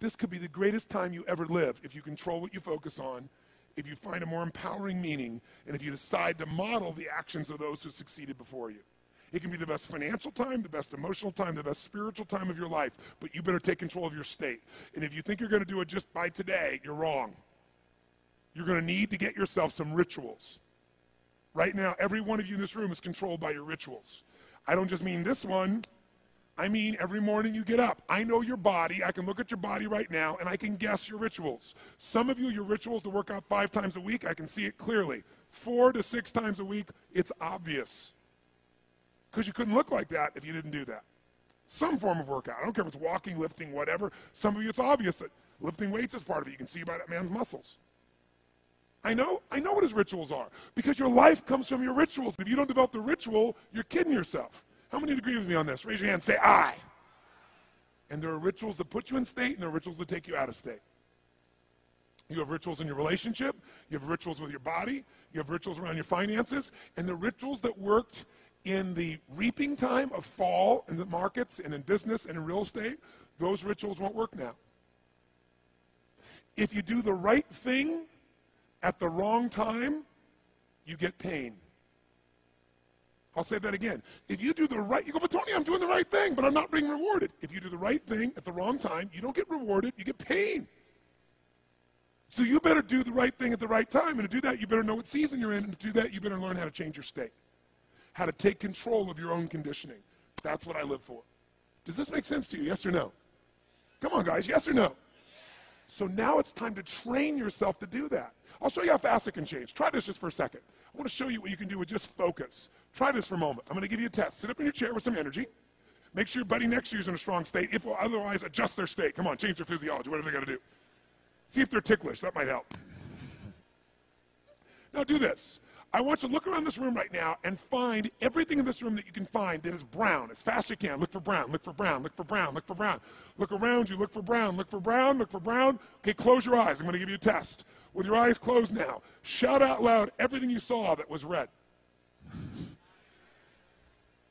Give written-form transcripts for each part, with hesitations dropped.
This could be the greatest time you ever live if you control what you focus on, if you find a more empowering meaning, and if you decide to model the actions of those who succeeded before you. It can be the best financial time, the best emotional time, the best spiritual time of your life, but you better take control of your state. And if you think you're going to do it just by today, you're wrong. You're going to need to get yourself some rituals. Right now, every one of you in this room is controlled by your rituals. I don't just mean this one. I mean every morning you get up. I know your body. I can look at your body right now, and I can guess your rituals. Some of you, your rituals to work out 5 times a week, I can see it clearly. 4 to 6 times a week, it's obvious. Because you couldn't look like that if you didn't do that. Some form of workout. I don't care if it's walking, lifting, whatever. Some of you, it's obvious that lifting weights is part of it. You can see by that man's muscles. I know what his rituals are. Because your life comes from your rituals. If you don't develop the ritual, you're kidding yourself. How many agree with me on this? Raise your hand, say I. And there are rituals that put you in state, and there are rituals that take you out of state. You have rituals in your relationship. You have rituals with your body. You have rituals around your finances. And the rituals that worked in the reaping time of fall in the markets and in business and in real estate, those rituals won't work now. If you do the right thing at the wrong time, you get pain. I'll say that again. If you do the right, you go, but Tony, I'm doing the right thing, but I'm not being rewarded. If you do the right thing at the wrong time, you don't get rewarded, you get pain. So you better do the right thing at the right time, and to do that, you better know what season you're in, and to do that, you better learn how to change your state. How to take control of your own conditioning. That's what I live for. Does this make sense to you, yes or no? Come on, guys, yes or no? So now it's time to train yourself to do that. I'll show you how fast it can change. Try this just for a second. I want to show you what you can do with just focus. Try this for a moment. I'm going to give you a test. Sit up in your chair with some energy. Make sure your buddy next to you is in a strong state. If otherwise, adjust their state. Come on, change their physiology, whatever they got to do. See if they're ticklish. That might help. Now do this. I want you to look around this room right now and find everything in this room that you can find that is brown as fast as you can. Look for brown, look for brown, look for brown, look for brown. Look around you, look for brown, look for brown, look for brown. Okay, close your eyes. I'm going to give you a test. With your eyes closed now, shout out loud everything you saw that was red.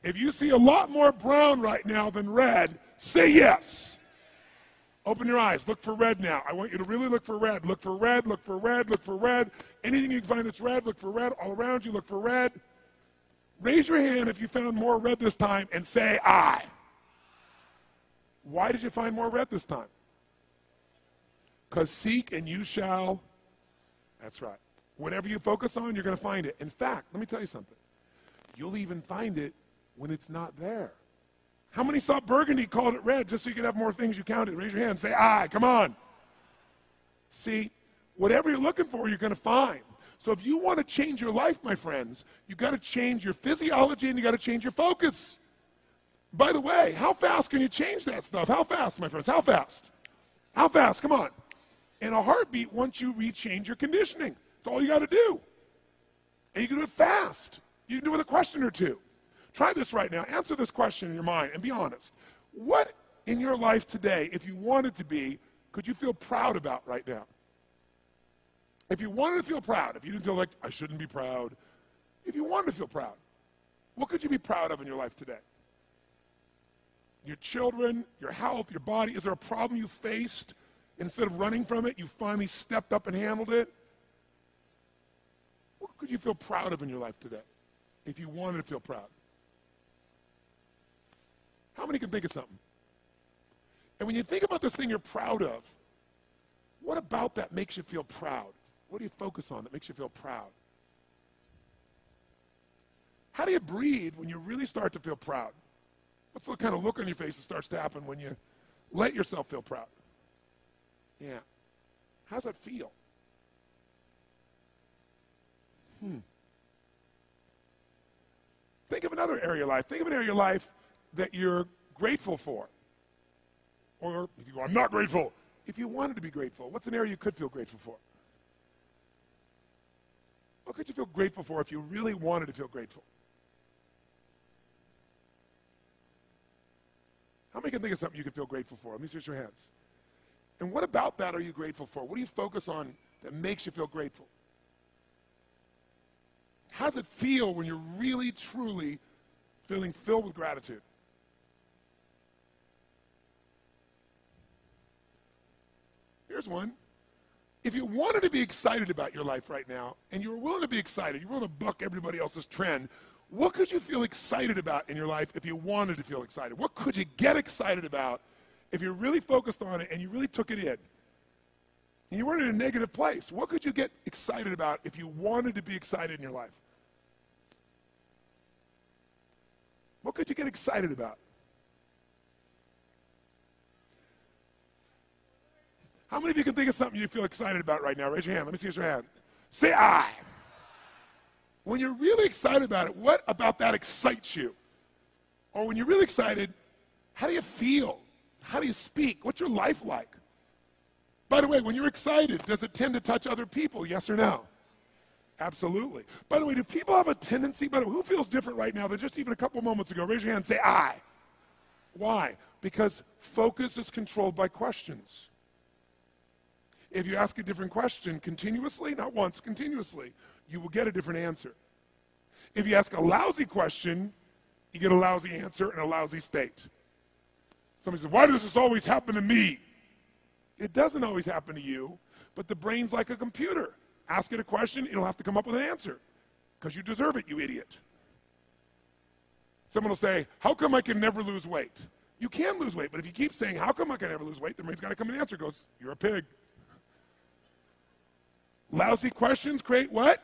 If you see a lot more brown right now than red, say yes. Open your eyes. Look for red now. I want you to really look for red. Look for red, look for red, look for red. Anything you can find that's red, look for red. All around you, look for red. Raise your hand if you found more red this time and say I. Why did you find more red this time? Because seek and you shall. That's right. Whatever you focus on, you're going to find it. In fact, let me tell you something. You'll even find it when it's not there. How many saw burgundy, called it red, just so you could have more things you counted? Raise your hand, say aye, come on. See, whatever you're looking for, you're going to find. So if you want to change your life, my friends, you've got to change your physiology and you've got to change your focus. By the way, how fast can you change that stuff? How fast, my friends? How fast? How fast? Come on. In a heartbeat, once you rechange your conditioning. That's all you got to do. And you can do it fast. You can do it with a question or two. Try this right now. Answer this question in your mind and be honest. What in your life today, if you wanted to be, could you feel proud about right now? If you wanted to feel proud, if you didn't feel like, I shouldn't be proud, if you wanted to feel proud, what could you be proud of in your life today? Your children, your health, your body. Is there a problem you faced? Instead of running from it, you finally stepped up and handled it? What could you feel proud of in your life today if you wanted to feel proud? How many can think of something? And when you think about this thing you're proud of, what about that makes you feel proud? What do you focus on that makes you feel proud? How do you breathe when you really start to feel proud? What's the kind of look on your face that starts to happen when you let yourself feel proud? Yeah. How's that feel? Think of another area of your life. Think of an area of your life that you're grateful for. Or if you go, I'm not grateful. If you wanted to be grateful, what's an area you could feel grateful for? What could you feel grateful for if you really wanted to feel grateful? How many can think of something you could feel grateful for? Let me see your hands. And what about that are you grateful for? What do you focus on that makes you feel grateful? How does it feel when you're really, truly feeling filled with gratitude? Here's one. If you wanted to be excited about your life right now, and you were willing to be excited, you were willing to buck everybody else's trend, what could you feel excited about in your life if you wanted to feel excited? What could you get excited about if you really focused on it and you really took it in? And you weren't in a negative place. What could you get excited about if you wanted to be excited in your life? What could you get excited about? How many of you can think of something you feel excited about right now? Raise your hand. Let me see your hand. Say I. When you're really excited about it, what about that excites you? Or when you're really excited, how do you feel? How do you speak? What's your life like? By the way, when you're excited, does it tend to touch other people, yes or no? Absolutely. By the way, do people have a tendency, by the way, who feels different right now than just even a couple moments ago? Raise your hand and say I. Why? Because focus is controlled by questions. If you ask a different question continuously, not once, continuously, you will get a different answer. If you ask a lousy question, you get a lousy answer and a lousy state. Somebody says, why does this always happen to me? It doesn't always happen to you, but the brain's like a computer. Ask it a question, it'll have to come up with an answer because you deserve it, you idiot. Someone will say, how come I can never lose weight? You can lose weight, but if you keep saying, how come I can never lose weight, the brain's got to come with an answer. It goes, you're a pig. Lousy questions create what?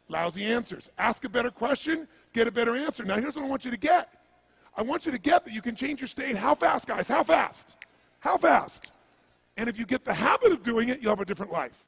Lousy answers. Ask a better question, get a better answer. Now here's what I want you to get. I want you to get that you can change your state. How fast, guys? How fast? How fast? And if you get the habit of doing it, you'll have a different life.